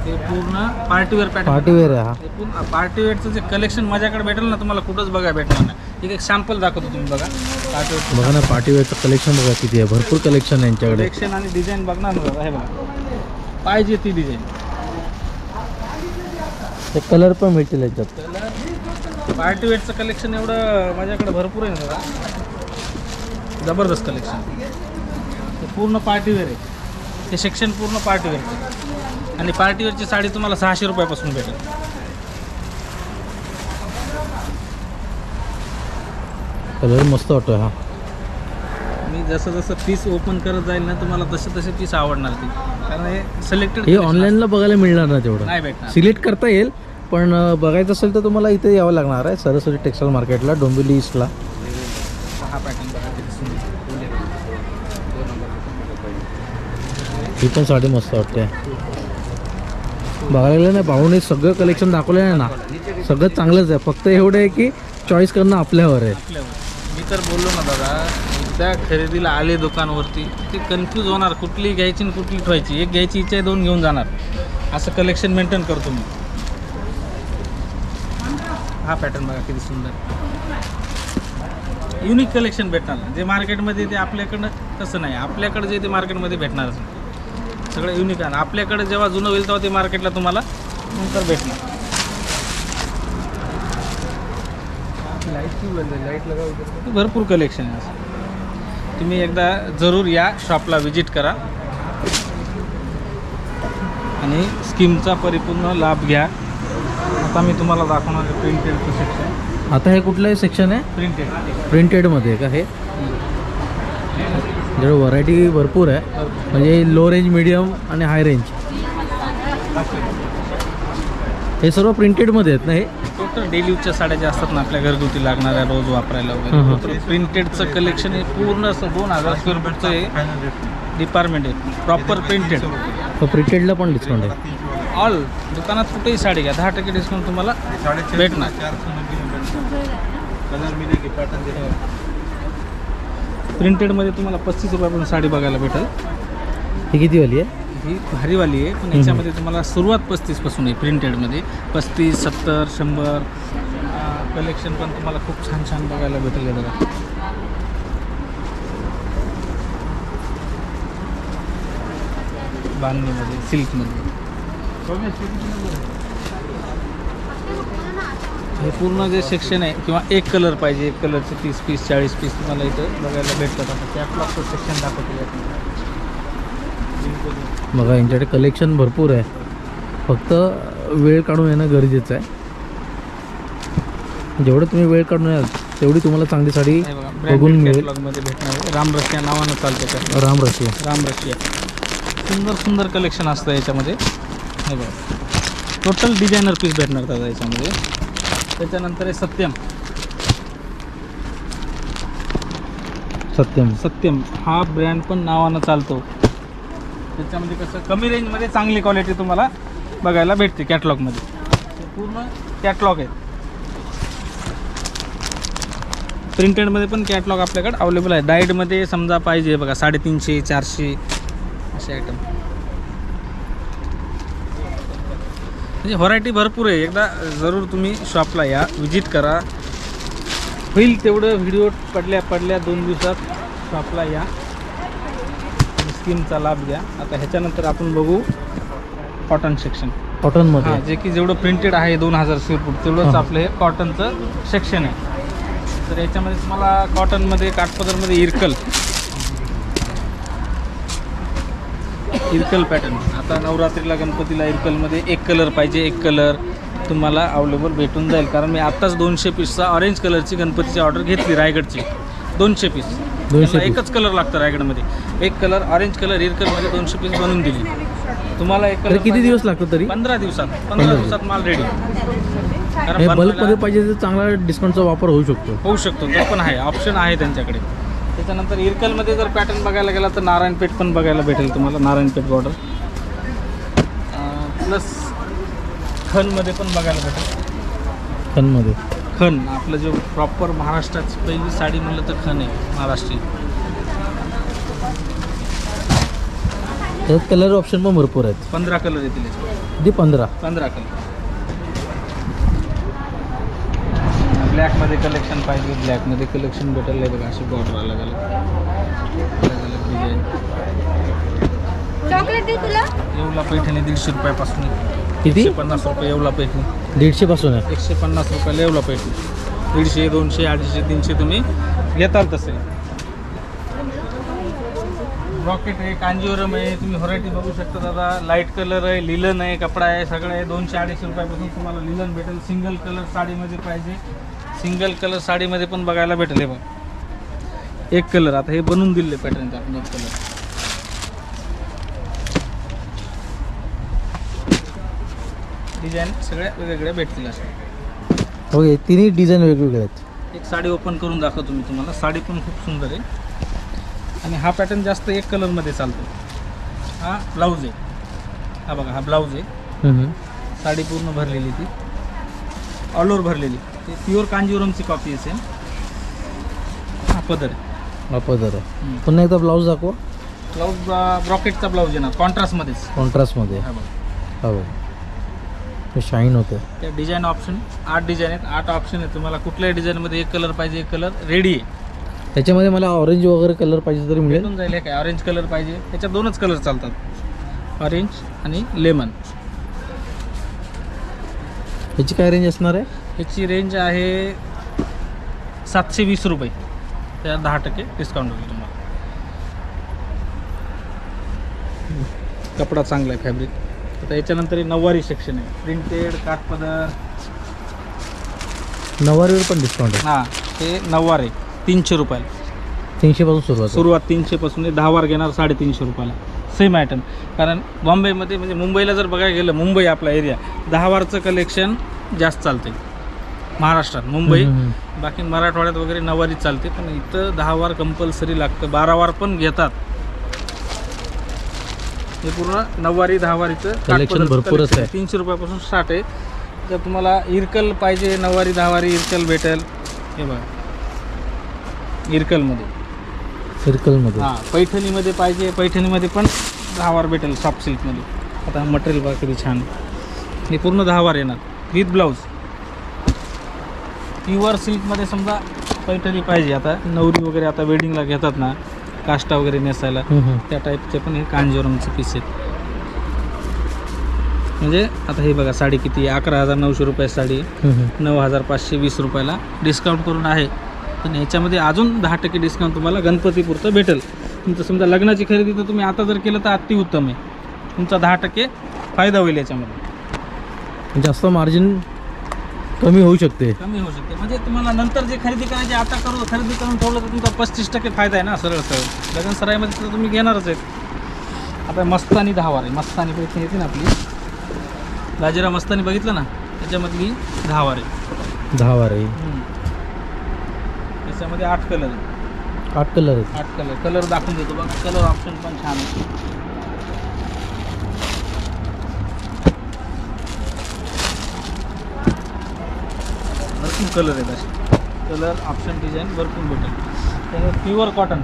हे पूर्ण पार्टीवेअर पॅटर्न. पार्टीवेअर आहे हा. हे पूर्ण पार्टीवेअरचं जे कलेक्शन माझ्याकडे भेटेल ना, तुम्हाला कुठंच बघायला भेटणार नाही. एक सॅम्पल दाखवतो, तुम्ही बघा. पार्टीवेअर बघा ना, पार्टीवेअरचं कलेक्शन बघा किती आहे. भरपूर कलेक्शन आहे यांच्याकडे. कलेक्शन आणि डिझाईन बघणार ना दादा. हे बघा, पाहिजे ती डिझाईन. ते कलर पण मिळतील याच्यात. पार्टीवेअरचं कलेक्शन एवढं माझ्याकडे भरपूर आहे ना दादा, जबरदस्त कलेक्शन. ते पूर्ण पार्टीवेअर आहे. हे सेक्शन पूर्ण पार्टीवेअरचं, आणि पार्टीवेअरची साडी तुम्हाला 600 रुपयापासून भेटेल. कलर मस्त वाटतो हा. मी जसं जसं पीस ओपन करत जाईल ना, तुम्हाला तसे तसे पीस आवडणार ती, कारण हे सिलेक्टेड हे ऑनलाईनला बघायला मिळणार ना तेवढं. नाही भेटणार. सिलेक्ट करता येईल, पण बघायचं असेल तर तुम्हाला इथे यावं लागणार आहे, सरस्वती टेक्सटाईल मार्केटला, डोंबिवली ईस्टला. हा पॅटर्न बघा किती सुंदर. ही पण साडी मस्त वाटते. बघायला गेलं नाही, भाऊने सगळं कलेक्शन दाखवलं आहे ना, सगळं चांगलंच आहे. फक्त एवढं आहे की चॉईस करणं आपल्यावर आहे. मी तर बोललो ना दादा, एकदा खरेदीला आले दुकानावरती ते कन्फ्यूज होणार, कुठली घ्यायची आणि कुठली ठेवायची. एक घ्यायची इच्छा आहे, 2 घेऊन जाणार, असं कलेक्शन मेंटेन करतो मी. हा पॅटर्न बघा किती सुंदर. युनिक कलेक्शन भेटणार जे मार्केटमध्ये ते आपल्याकडं तसं नाही. आपल्याकडे जे ते मार्केटमध्ये भेटणार सगळं युनिक आहे. आपल्याकडे जेव्हा जुनं होईल तेव्हा ते मार्केटला तुम्हाला नंतर भेटणार. भरपूर कलेक्शन आहे असं. तुम्ही एकदा जरूर या शॉपला विजिट करा आणि स्कीमचा परिपूर्ण लाभ घ्या. आता मी तुम्हाला दाखवणार आहे प्रिंटेडचं सेक्शन. आता हे कुठलं सेक्शन आहे? प्रिंटेडमध्ये आहे का हे? जर व्हरायटी भरपूर आहे, म्हणजे लो रेंज, मिडियम आणि हाय रेंज. हे सर्व प्रिंटेडमध्ये आहेत ना? हे टोटल डेली यूजच्या साड्या ज्या असतात ना आपल्या घरगुती लागणाऱ्या, रोज वापरायला वगैरे, तर प्रिंटेडचं कलेक्शन हे पूर्ण असं 2000 स्क्वेअर फूटचं हे डिपार्टमेंट आहे, प्रॉपर प्रिंटेड. प्रिंटेडला पण डिस्काउंट आहे. ऑल दुकानात कुठेही साडी घ्या 10% डिस्काउंट तुम्हाला भेटणार. प्रिंटेडमध्ये तुम्हाला 35 रुपयापासून साडी बघायला भेटेल. ही किती वाली आहे? ही भारीवाली आहे, पण याच्यामध्ये तुम्हाला सुरुवात 35 पासून आहे. प्रिंटेडमध्ये 35, 70, 100 कलेक्शन पण तुम्हाला खूप छान छान बघायला भेटेल. बघा बांधणीमध्ये, सिल्कमध्ये हे पूर्ण जे सेक्शन आहे, किंवा एक कलर पाहिजे, एक कलरचे 30 पीस 40 पीस तुम्हाला इथं बघायला भेटतात. आता कॅटलॉगचं सेक्शन दाखवतो. बघा यांच्याकडे कलेक्शन भरपूर आहे, फक्त वेळ काढून येणं गरजेचं आहे. जेवढं तुम्ही वेळ काढून याल तेवढी तुम्हाला चांगली साडी बघून मिळेल. कॅटलॉगमध्ये भेटणार राम रशिया नावानं चालते का? राम रशिया. राम रशिया सुंदर सुंदर कलेक्शन असतं याच्यामध्ये. हे बघा टोटल डिझायनर पीस भेटणार दादा याच्यामध्ये. त्याच्यानंतर आहे सत्यम. सत्यम हा ब्रँड पण नावानं चालतो. त्याच्यामध्ये कसं कमी रेंजमध्ये चांगली क्वालिटी तुम्हाला बघायला भेटते कॅटलॉगमध्ये. पूर्ण कॅटलॉग आहे. प्रिंटेडमध्ये पण कॅटलॉग आपल्याकडे अवेलेबल आहे. डाईडमध्ये समजा पाहिजे बघा 350, 400 असे आयटम. म्हणजे व्हरायटी भरपूर आहे. एकदा जरूर तुम्ही शॉपला या, विजिट करा. होईल तेवढं व्हिडिओ पडल्या 2 दिवसात शॉपला या, स्कीमचा लाभ घ्या. आता ह्याच्यानंतर आपण बघू कॉटन सेक्शन. कॉटनमध्ये हां, जे की जेवढं प्रिंटेड आहे 2000 स्क्वेअर फूट तेवढंच आपलं हे कॉटनचं सेक्शन आहे. तर याच्यामध्ये तुम्हाला कॉटनमध्ये काठपदरमध्ये इरकल पॅटर्न. आता नवरात्रीला गणपतीला इरकलमध्ये एक कलर पाहिजे, एक कलर तुम्हाला अवेलेबल भेटून जाईल. कारण मी आत्ताच 200 पीसचा ऑरेंज कलरची गणपतीची ऑर्डर घेतली रायगडची. 200 पीस. एकच कलर लागतं रायगडमध्ये. एक कलर ऑरेंज कलर इरकलमध्ये 200 पीस बनवून दिली तुम्हाला. एक कलर किती दिवस लागतो तरी? 15 दिवसात माल रेडी. कारण बल्कमध्ये पाहिजे तर चांगला डिस्काउंटचा वापर होऊ शकतो. तो पण आहे, ऑप्शन आहे त्यांच्याकडे. त्याच्यानंतर इरकलमध्ये जर पॅटर्न बघायला गेला तर नारायणपेठ पण बघायला भेटेल तुम्हाला. नारायणपेठ बॉर्डर प्लस खणमध्ये पण बघायला भेटेल. खण आपलं जे प्रॉपर महाराष्ट्राची पहिली साडी म्हणलं तर खण आहे महाराष्ट्रीयन. त्यात कलर ऑप्शन पण भरपूर आहेत. 15 कलर येतील याच्यात. ती 15 कलर. ब्लॅकमध्ये कलेक्शन पाहिजे, ब्लॅकमध्ये कलेक्शन भेटेल. बघा असे बॉर्डर अलग डिझाईन. चॉकलेट दे तुला. येवला पैठणी 150 रुपयापासून. किती? 150 रुपये येवला पैठणी. 150 पासून आहे. 150 रुपयाला येवला पैठणी. 150, 200, 250, 300 तुम्ही घेताल तसे. रॉकेट आहे, कांजीवरम आहे. तुम्ही व्हरायटी बघू शकता दादा. लाईट कलर आहे, लिलन आहे, कपडा आहे, सगळं आहे. 200-250 रुपयापासून तुम्हाला लिलन भेटेल. सिंगल कलर साडीमध्ये पाहिजे, सिंगल कलर साडीमध्ये पण बघायला भेटेल. हे बघा एक कलर. आता हे बनवून दिले पॅटर्नचा आपण एक कलर. डिझाईन सगळ्या वेगवेगळ्या भेटतील अशा. ओके, तिन्ही डिझाईन वेगवेगळे आहेत. एक साडी ओपन करून दाखवतो मी तुम्हाला. साडी पण खूप सुंदर आहे. आणि हा पॅटर्न जास्त एक कलरमध्ये चालतो. हा ब्लाऊज आहे. हा बघा, हा ब्लाऊज आहे. साडी पूर्ण भरलेली, ती ऑल ओव्हर भरलेली. ते प्युअर कांजीवरमची कॉपी असेल. हा पदर आहे. पदर आहे. पुन्हा एकदा ब्लाऊज दाखवा. ब्लाऊज ब्रॉकेटचा ब्लाऊज आहे ना, कॉन्ट्रास्टमध्ये. हा बघा, हे शाईन होतं. त्या डिझाईन ऑप्शन 8 डिझाईन आहेत. 8 ऑप्शन आहेत तुम्हाला. कुठल्याही डिझाईनमध्ये एक कलर पाहिजे, एक कलर रेडी आहे. त्याच्यामध्ये मला ऑरेंज वगैरे कलर पाहिजे तरी मिळेल. भेटून जाईल. हे काय ऑरेंज कलर पाहिजे, त्याच्यात 2च कलर चालतात, ऑरेंज आणि लेमन. ह्याची काय रेंज असणार आहे? ह्याची रेंज आहे 720 रुपये. त्या 10% डिस्काउंट होईल तुम्हाला. कपडा चांगला आहे, फॅब्रिक. आता याच्यानंतर हे नऊवारी सेक्शन आहे. प्रिंटेड काठपदर. नऊवारीवर पण डिस्काउंट आहे. हां, हे नऊवार आहे 300 रुपयाला. 300 पासून सुरुवात 300 पासून आहे. 10 वार घेणार 350 रुपयाला. Same item. कारण बॉम्बेमध्ये म्हणजे मुंबईला जर बघायला गेलं, मुंबई आपला एरिया 10 वारचं कलेक्शन जास्त चालते महाराष्ट्रात. मुंबई बाकी मराठवाड्यात वगैरे नऊवारी चालते, पण इथं 10 वार कंपल्सरी लागतं. 12 वार पण घेतात. हे पूर्ण नऊवारी 10 वारीचं कलेक्शन भरपूरच आहे. 300 रुपयापासून स्टार्ट आहे. जर तुम्हाला इरकल पाहिजे, नऊवारी 10 वारी इरकल भेटेल. हे बघा इरकलमध्ये. हां, पैठणीमध्ये पाहिजे, पैठणीमध्ये पण 10 वार भेटेल सॉफ्ट सिल्कमध्ये. आता मटेरियल बघा किती छान. हे पूर्ण 10 वार येणार विथ ब्लाऊज. प्युअर सिल्कमध्ये समजा पैठणी पाहिजे. आता नवरी वगैरे आता वेडिंगला घेतात ना, काष्टा वगैरे नेसायला, त्या टाईपचे पण हे कांजीवरमचे पीस आहेत. म्हणजे आता हे बघा साडी किती आहे. 11,900 रुपये साडी. 9,520 रुपयाला डिस्काउंट करून आहे. पण याच्यामध्ये अजून 10% डिस्काउंट तुम्हाला गणपतीपुरतं भेटेल. तुमचं समजा लग्नाची खरेदी तर तुम्ही आता जर केलं तर अतिउत्तम आहे. तुमचा 10% फायदा होईल याच्यामध्ये. जास्त मार्जिन कमी होऊ शकते. म्हणजे तुम्हाला नंतर जे खरेदी करायची आता खरेदी करून ठेवलं तर तुमचा 35% फायदा आहे ना. सरळ लग्न सराईमध्ये तर तुम्ही घेणारच आहेत. आता मस्तानी 10 वार आहे. मस्तानी पैठणी येते ना आपली, बाजीराव मस्तानी बघितलं ना, त्याच्यामधली 10 वार आहे. 10 वार आहे. त्याच्यामध्ये 8 कलर आहे. 8 कलर आहेत. 8 कलर दाखवून देतो बघा. कलर ऑप्शन पण छान आहे. भरपूर कलर आहेत असे. कलर ऑप्शन डिझाईन भरपूर भेटेल. त्याच्यात प्युअर कॉटन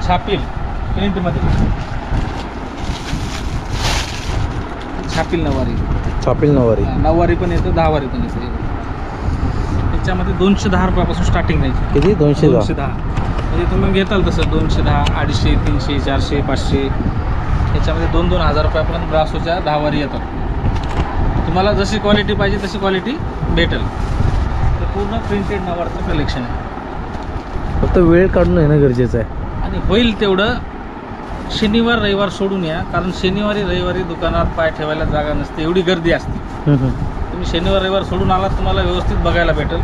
छापील प्रिंटमध्ये. छापील नऊवारी. नऊवारी पण येतं, 10 वारी पण येते. त्याच्यामध्ये 210 रुपयापासून स्टार्टिंग द्यायची. किती? 210. म्हणजे तुम्ही घेताल तसं 210, 250, 300, 400, 500. याच्यामध्ये 2-2 हजार रुपयापर्यंत ब्रासोच्या 10 वारी येतात. तुम्हाला जशी क्वालिटी पाहिजे तशी क्वालिटी भेटेल. तर पूर्ण प्रिंटेड नवारचं कलेक्शन आहे. फक्त वेळ काढून येणं गरजेचं आहे. आणि होईल तेवढं शनिवार रविवार सोडून या, कारण शनिवारी रविवारी दुकानात पाय ठेवायला जागा नसते, एवढी गर्दी असते. तुम्ही शनिवार रविवार सोडून आलात तुम्हाला व्यवस्थित बघायला भेटेल,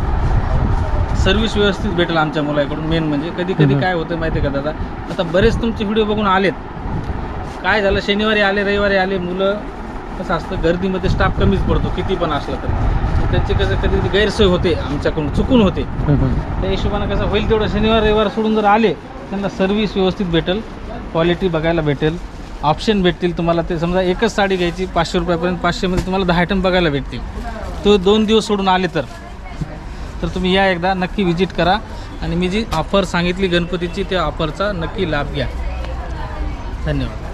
सर्व्हिस व्यवस्थित भेटेल आमच्या मुलाकडून. मेन म्हणजे कधी कधी काय होतं माहिती आहे का दादा, आता बरेच तुमचे व्हिडिओ बघून आलेत, काय झालं शनिवारी आले रविवारी आले, मुलं कसं असतं गर्दीमध्ये स्टाफ कमीच पडतो किती पण असलं तर त्यांची कसं कधी कधी गैरसोय होते, आमच्याकडून चुकून होते. त्या हिशोबानं कसं होईल तेवढं शनिवार रविवार सोडून जर आले त्यांना सर्व्हिस व्यवस्थित भेटेल, क्वालिटी बघायला भेटेल, ऑप्शन भेटतील तुम्हाला. ते समजा एकच साडी घ्यायची 500 रुपयापर्यंत, 500मध्ये तुम्हाला 10 आयटम बघायला भेटतील. तो 2 दिवस सोडून आले तर तुम्ही या एकदा नक्की विजिट करा आणि मी जी ऑफर सांगितली गणपतीची त्या ऑफरचा नक्की लाभ घ्या. धन्यवाद.